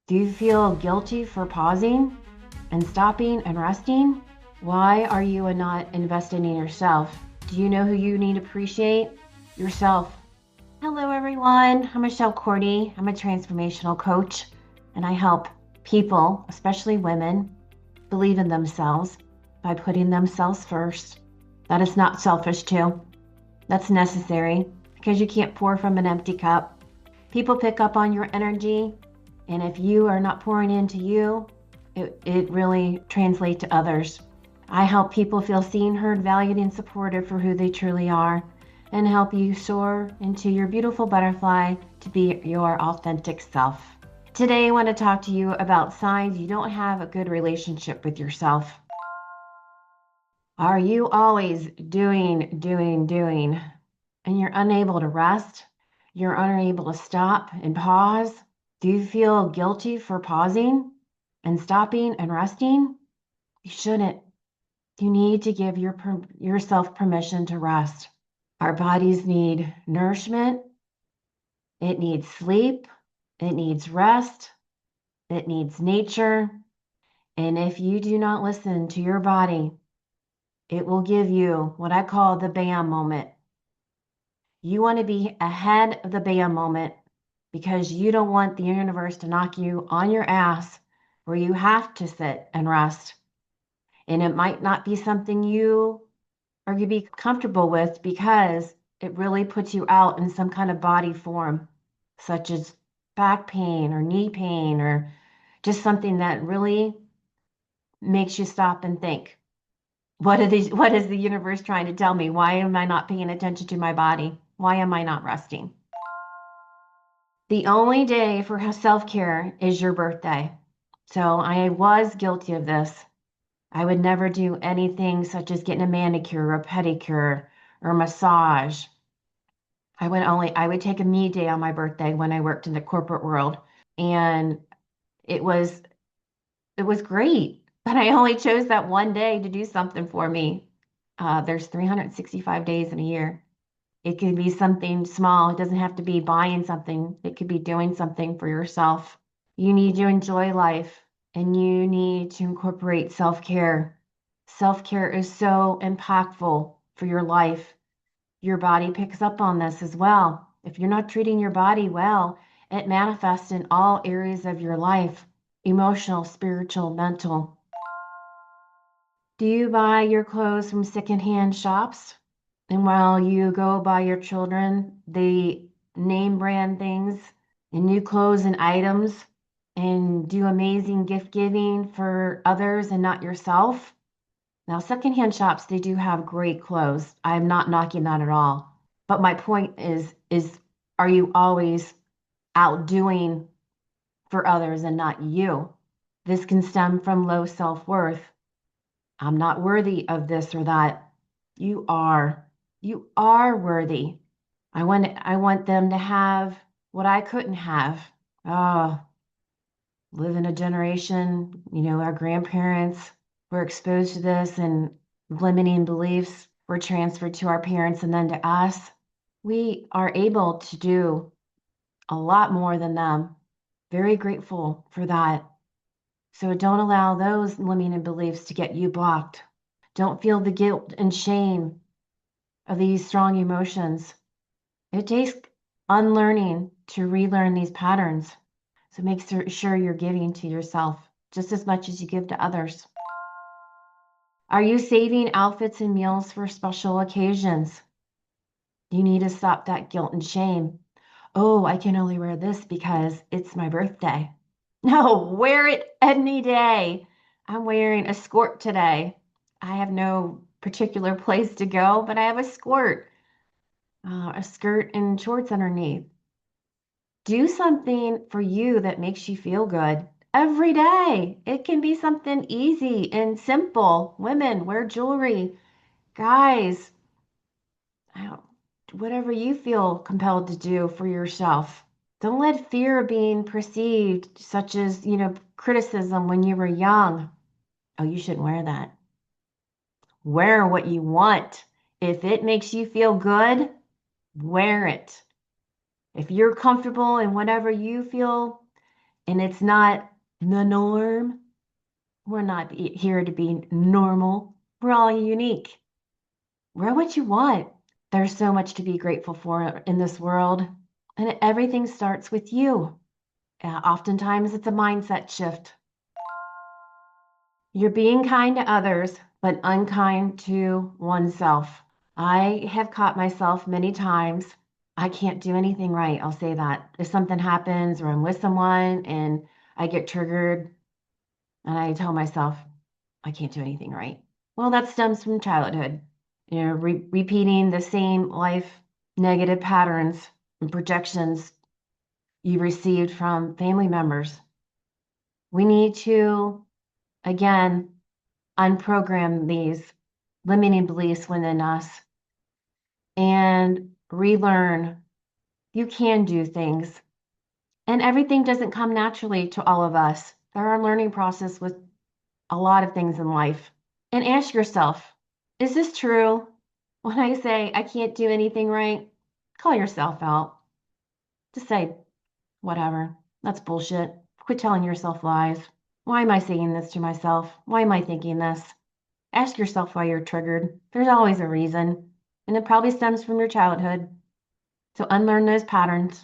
Do you feel guilty for pausing and stopping and resting? Why are you not investing in yourself? Do you know who you need to appreciate? Yourself. Hello, everyone. I'm Michelle Cordy. I'm a transformational coach, and I help people, especially women, believe in themselves by putting themselves first. That is not selfish, too. That's necessary because you can't pour from an empty cup. People pick up on your energy, and if you are not pouring into you, it really translates to others. I help people feel seen, heard, valued, and supported for who they truly are, and help you soar into your beautiful butterfly to be your authentic self. Today, I want to talk to you about signs you don't have a good relationship with yourself. Are you always doing, and you're unable to rest? You're unable to stop and pause? Do you feel guilty for pausing and stopping and resting? You shouldn't. You need to give yourself permission to rest. Our bodies need nourishment. It needs sleep. It needs rest. It needs nature. And if you do not listen to your body, it will give you what I call the bam moment. You want to be ahead of the bam moment because you don't want the universe to knock you on your ass where you have to sit and rest. And it might not be something you are going to be comfortable with because it really puts you out in some kind of body form, such as back pain or knee pain or just something that really makes you stop and think. What is the universe trying to tell me? Why am I not paying attention to my body? Why am I not resting? The only day for self-care is your birthday. So I was guilty of this. I would never do anything such as getting a manicure or a pedicure or a massage. I would take a me day on my birthday when I worked in the corporate world. And it was it was great. But I only chose that one day to do something for me. There's 365 days in a year. It could be something small. It doesn't have to be buying something. It could be doing something for yourself. You need to enjoy life and you need to incorporate self-care. Self-care is so impactful for your life. Your body picks up on this as well. If you're not treating your body well, it manifests in all areas of your life, emotional, spiritual, mental. Do you buy your clothes from secondhand shops? And while you go buy your children the name brand things and new clothes and items and do amazing gift giving for others and not yourself? Now, secondhand shops, they do have great clothes. I'm not knocking that at all. But my point is are you always outdoing for others and not you? This can stem from low self-worth. I'm not worthy of this or that. You are. You are worthy. I want them to have what I couldn't have. Oh, live in a generation, our grandparents were exposed to this and limiting beliefs were transferred to our parents and then to us. We are able to do a lot more than them. Very grateful for that. So don't allow those limiting beliefs to get you blocked. Don't feel the guilt and shame of these strong emotions. It takes unlearning to relearn these patterns. So make sure you're giving to yourself just as much as you give to others. Are you saving outfits and meals for special occasions? You need to stop that guilt and shame. Oh, I can only wear this because it's my birthday. No, wear it any day. I'm wearing a skirt today. I have no particular place to go, but I have a skirt and shorts underneath. Do something for you that makes you feel good every day. It can be something easy and simple. Women, wear jewelry. Guys, I don't, whatever you feel compelled to do for yourself. Don't let fear of being perceived, such as, criticism when you were young. Oh, you shouldn't wear that. Wear what you want. If it makes you feel good, wear it. If you're comfortable in whatever you feel And it's not the norm. We're not here to be normal. We're all unique. We're what you want. There's so much to be grateful for in this world, and everything starts with you. Oftentimes, it's a mindset shift. You're being kind to others, but unkind to oneself. I have caught myself many times. I can't do anything right. I'll say that. If something happens or I'm with someone and I get triggered and I tell myself, I can't do anything right. Well, that stems from childhood. Repeating the same life negative patterns and projections you received from family members. We need to, again, unprogram these limiting beliefs within us and relearn you can do things. And everything doesn't come naturally to all of us. There are learning process with a lot of things in life. And ask yourself, is this true? When I say I can't do anything right, call yourself out. Just say, whatever, that's bullshit. Quit telling yourself lies. Why am I saying this to myself? Why am I thinking this? Ask yourself why you're triggered. There's always a reason, and it probably stems from your childhood. So unlearn those patterns.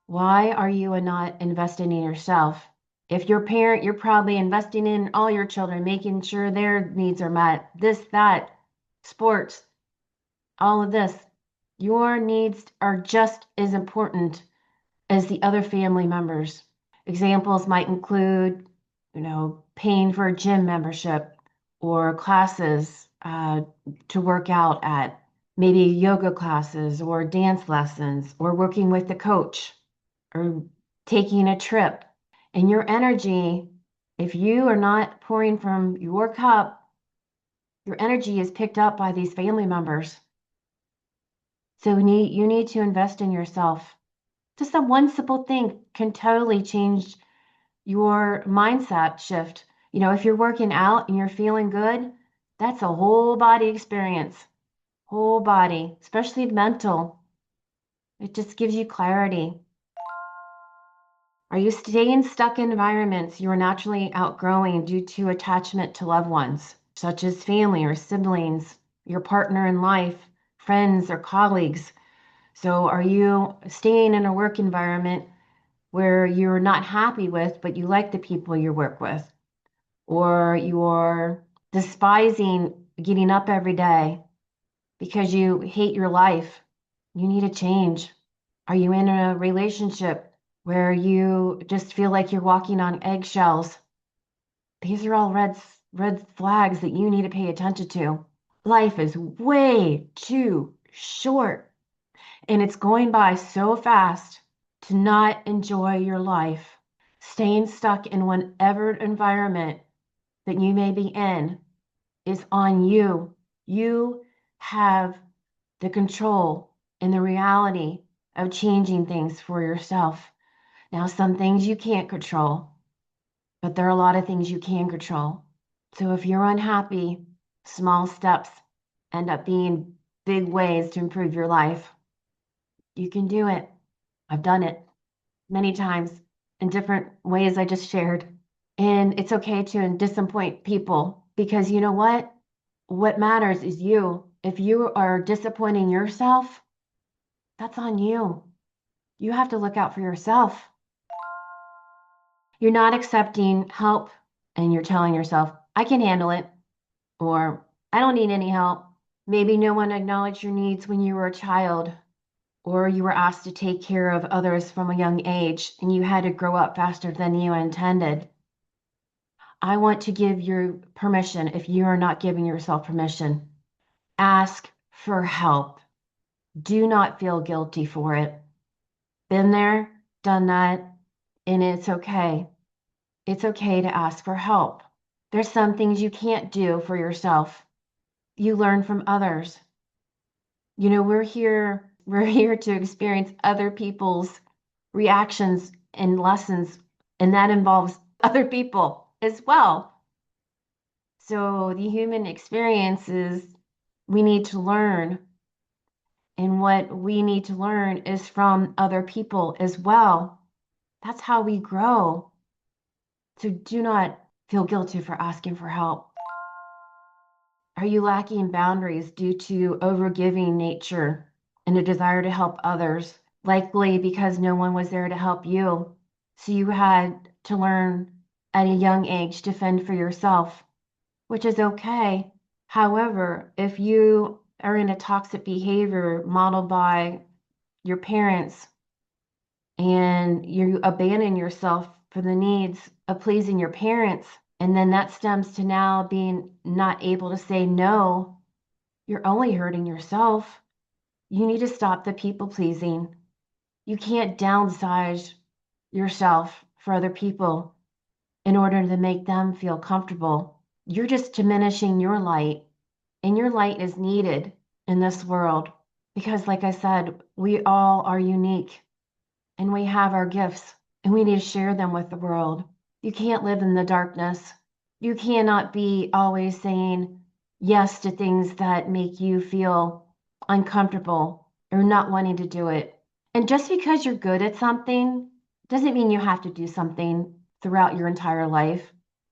Why are you not investing in yourself? If you're a parent, you're probably investing in all your children, making sure their needs are met. This, that, sports, all of this. Your needs are just as important as the other family members. Examples might include, paying for a gym membership or classes to work out at, maybe yoga classes or dance lessons, or working with the coach or taking a trip. And your energy, if you are not pouring from your cup, your energy is picked up by these family members. So you need to invest in yourself. Just that one simple thing can totally change your mindset shift. If you're working out and you're feeling good, that's a whole body experience, whole body, especially mental. It just gives you clarity. Are you staying stuck in environments you are naturally outgrowing due to attachment to loved ones, such as family or siblings, your partner in life, friends or colleagues? So are you staying in a work environment where you're not happy with, but you like the people you work with? Or you're despising getting up every day because you hate your life? You need a change. Are you in a relationship where you just feel like you're walking on eggshells? These are all red flags that you need to pay attention to. Life is way too short, and it's going by so fast to not enjoy your life. Staying stuck in whatever environment that you may be in is on you. You have the control and the reality of changing things for yourself. Now, some things you can't control, but there are a lot of things you can control. So if you're unhappy, small steps end up being big ways to improve your life. You can do it. I've done it many times in different ways I just shared. And it's okay to disappoint people, because you know what? What matters is you. If you are disappointing yourself, that's on you. You have to look out for yourself. You're not accepting help and you're telling yourself, I can handle it, or I don't need any help. Maybe no one acknowledged your needs when you were a child, or you were asked to take care of others from a young age and you had to grow up faster than you intended. I want to give you permission if you are not giving yourself permission. Ask for help. Do not feel guilty for it. Been there, done that, and it's okay. It's okay to ask for help. There's some things you can't do for yourself. You learn from others. We're here to experience other people's reactions and lessons, and that involves other people as well. So the human experience is we need to learn, and what we need to learn is from other people as well. That's how we grow. So do not feel guilty for asking for help. Are you lacking boundaries due to overgiving nature and a desire to help others? Likely because no one was there to help you. So you had to learn at a young age to fend for yourself, which is okay. However, if you are in a toxic behavior modeled by your parents and you abandon yourself for the needs of pleasing your parents, and then that stems to now being not able to say no, you're only hurting yourself. You need to stop the people pleasing. You can't downsize yourself for other people in order to make them feel comfortable. You're just diminishing your light, and your light is needed in this world because, like I said, we all are unique and we have our gifts and we need to share them with the world. You can't live in the darkness. You cannot be always saying yes to things that make you feel uncomfortable or not wanting to do it. And just because you're good at something doesn't mean you have to do something throughout your entire life,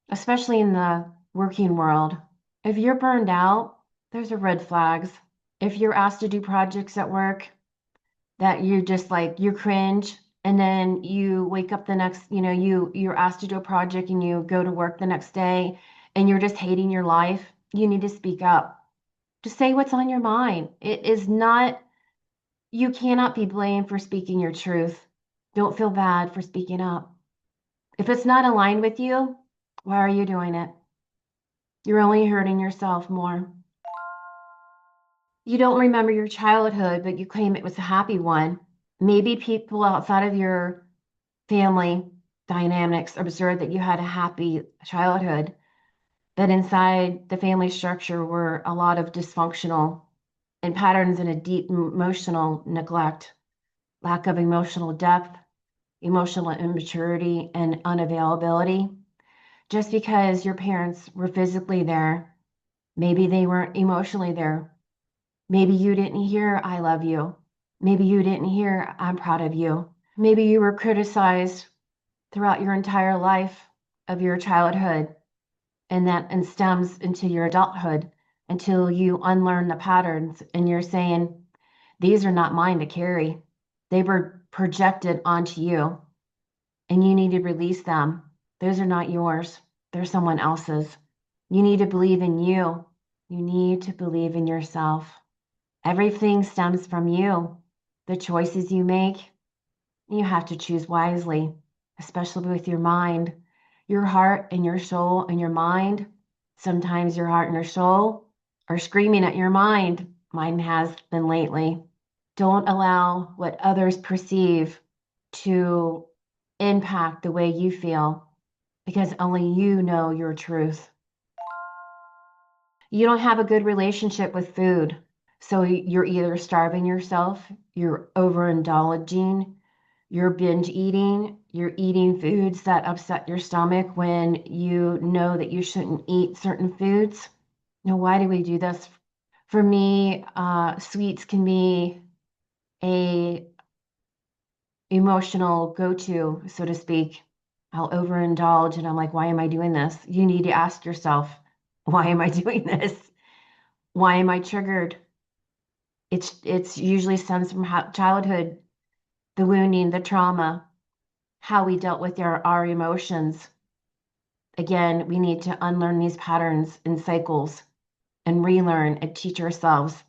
especially in the working world. If you're burned out, there's a red flags. If you're asked to do projects at work that you just like you cringe and then you wake up the next, you're asked to do a project and you go to work the next day and you're just hating your life, you need to speak up. Just say what's on your mind. It is not, you cannot be blamed for speaking your truth. Don't feel bad for speaking up. If it's not aligned with you, why are you doing it? You're only hurting yourself more. You don't remember your childhood, but you claim it was a happy one. Maybe people outside of your family dynamics observed that you had a happy childhood, but inside the family structure were a lot of dysfunctional and patterns and a deep emotional neglect, lack of emotional depth, emotional immaturity, and unavailability. Just because your parents were physically there, maybe they weren't emotionally there. Maybe you didn't hear, I love you. Maybe you didn't hear, I'm proud of you. Maybe you were criticized throughout your entire life of your childhood, and that and stems into your adulthood until you unlearn the patterns and you're saying, these are not mine to carry. They were projected onto you and you need to release them. Those are not yours. They're someone else's. You need to believe in you. You need to believe in yourself. Everything stems from you. The choices you make, you have to choose wisely, especially with your mind, your heart and your soul and your mind. Sometimes your heart and your soul are screaming at your mind. Mine has been lately. Don't allow what others perceive to impact the way you feel because only you know your truth. You don't have a good relationship with food. So you're either starving yourself, you're overindulging, you're binge eating, you're eating foods that upset your stomach when you know that you shouldn't eat certain foods. Now, why do we do this? For me, sweets can be a emotional go-to, so to speak. I'll overindulge and I'm like, why am I doing this? You need to ask yourself, why am I doing this? Why am I triggered? It's usually stems from childhood, the wounding, the trauma, how we dealt with our emotions. Again, we need to unlearn these patterns and cycles and relearn and teach ourselves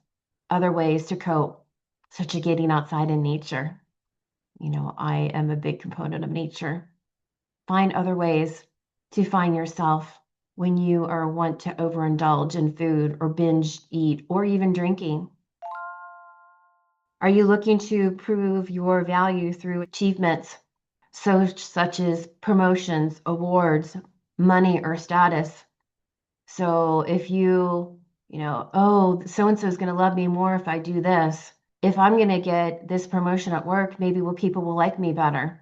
other ways to cope, such as getting outside in nature. I am a big component of nature. Find other ways to find yourself when you are want to overindulge in food or binge eat or even drinking. Are you looking to prove your value through achievements, such as promotions, awards, money, or status? So if oh, so and so is going to love me more if I do this. If I'm going to get this promotion at work, maybe people will like me better.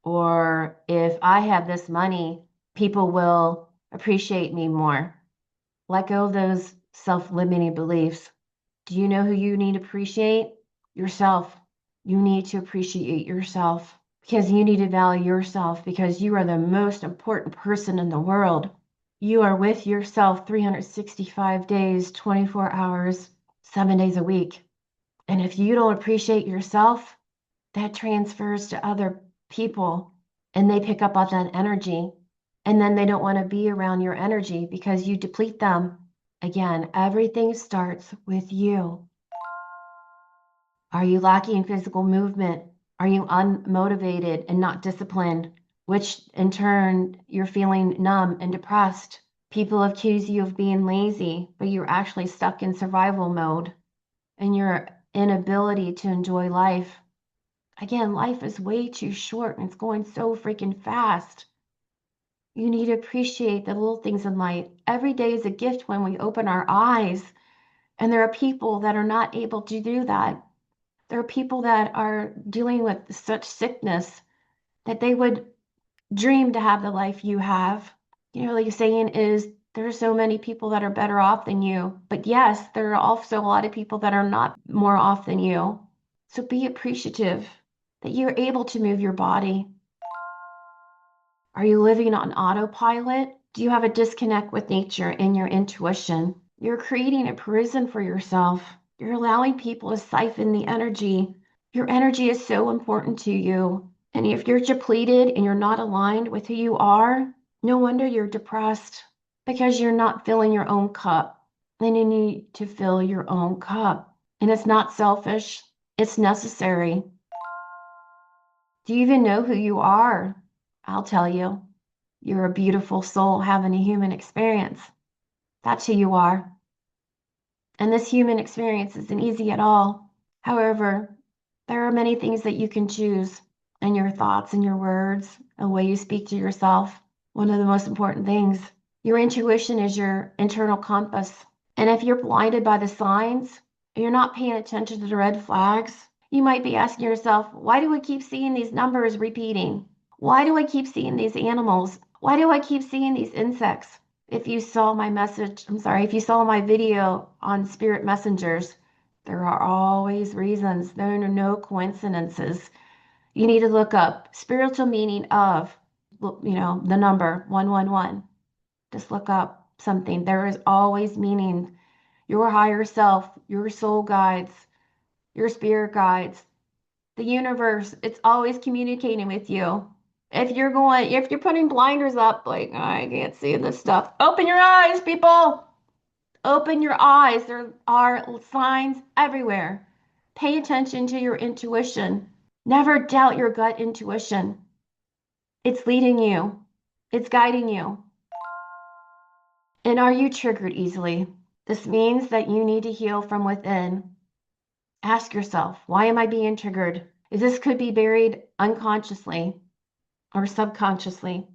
Or if I have this money, people will appreciate me more. Let go of those self-limiting beliefs. Do you know who you need to appreciate? Yourself. You need to appreciate yourself. because you need to value yourself because you are the most important person in the world. You are with yourself 365 days, 24 hours, 7 days a week. And if you don't appreciate yourself, that transfers to other people and they pick up on that energy. And then they don't want to be around your energy because you deplete them. Again, everything starts with you. Are you lacking physical movement? Are you unmotivated and not disciplined? Which in turn, you're feeling numb and depressed. People accuse you of being lazy, but you're actually stuck in survival mode and your inability to enjoy life. Again, life is way too short and it's going so freaking fast. You need to appreciate the little things in life. Every day is a gift when we open our eyes. And there are people that are not able to do that. There are people that are dealing with such sickness that they would dream to have the life you have. You know, like the saying is, there are so many people that are better off than you. But yes, there are also a lot of people that are not more off than you. So be appreciative that you're able to move your body. Are you living on autopilot? Do you have a disconnect with nature and your intuition? You're creating a prison for yourself. You're allowing people to siphon the energy. Your energy is so important to you. And if you're depleted and you're not aligned with who you are, no wonder you're depressed because you're not filling your own cup. Then you need to fill your own cup. And it's not selfish, it's necessary. Do you even know who you are? I'll tell you. You're a beautiful soul having a human experience. That's who you are. And this human experience isn't easy at all. However, there are many things that you can choose in your thoughts and your words, the way you speak to yourself. One of the most important things, your intuition is your internal compass. And if you're blinded by the signs, you're not paying attention to the red flags, you might be asking yourself, why do I keep seeing these numbers repeating? Why do I keep seeing these animals? Why do I keep seeing these insects? If you saw my message, I'm sorry, if you saw my video on spirit messengers, there are always reasons. There are no coincidences. You need to look up spiritual meaning of, the number 111. Just look up something. There is always meaning. Your higher self, your soul guides, your spirit guides, the universe, it's always communicating with you. If you're putting blinders up, like, "Oh, I can't see this stuff," open your eyes, people. Open your eyes. There are signs everywhere. Pay attention to your intuition. Never doubt your gut intuition. It's leading you, it's guiding you. And are you triggered easily? This means that you need to heal from within. Ask yourself, why am I being triggered? This could be buried unconsciously or subconsciously.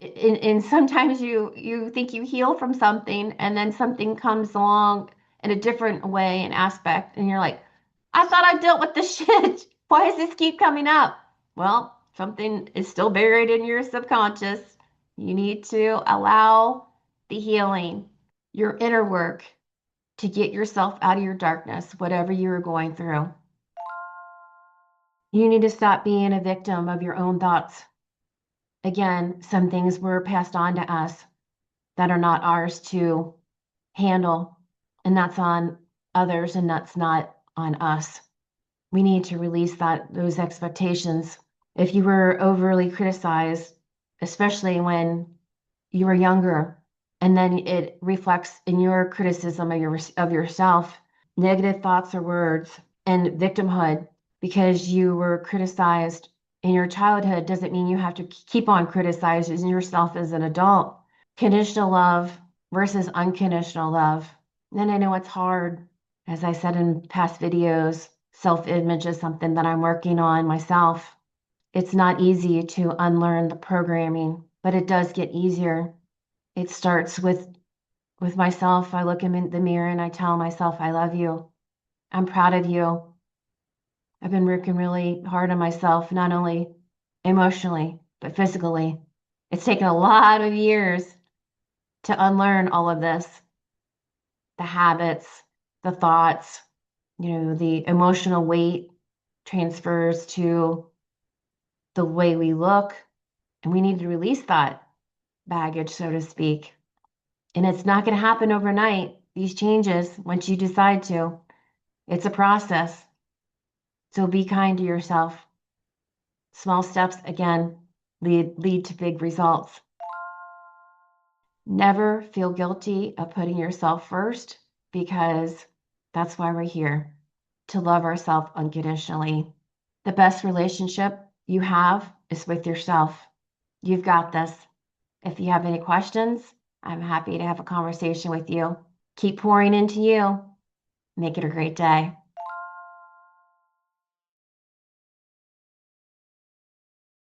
And sometimes you think you heal from something and then something comes along in a different way and aspect and you're like, I thought I dealt with this shit. Why does this keep coming up? Well, something is still buried in your subconscious. You need to allow the healing, your inner work, to get yourself out of your darkness, whatever you're going through. You need to stop being a victim of your own thoughts. Again, some things were passed on to us that are not ours to handle, and that's on others, and that's not on us. We need to release those expectations. If you were overly criticized, especially when you were younger, and then it reflects in your criticism of yourself, negative thoughts or words, and victimhood because you were criticized in your childhood doesn't mean you have to keep on criticizing yourself as an adult. Conditional love versus unconditional love. And I know it's hard. As I said in past videos, self-image is something that I'm working on myself. It's not easy to unlearn the programming, but it does get easier. It starts with myself. I look in the mirror and I tell myself, I love you. I'm proud of you. I've been working really hard on myself, not only emotionally, but physically. It's taken a lot of years to unlearn all of this, the habits, the thoughts, the emotional weight transfers to the way we look, and we need to release that baggage, so to speak. And it's not going to happen overnight, these changes, once you decide to. It's a process. So be kind to yourself. Small steps, again, lead to big results. Never feel guilty of putting yourself first, because that's why we're here, to love ourselves unconditionally. The best relationship you have is with yourself. You've got this. If you have any questions, I'm happy to have a conversation with you. Keep pouring into you. Make it a great day.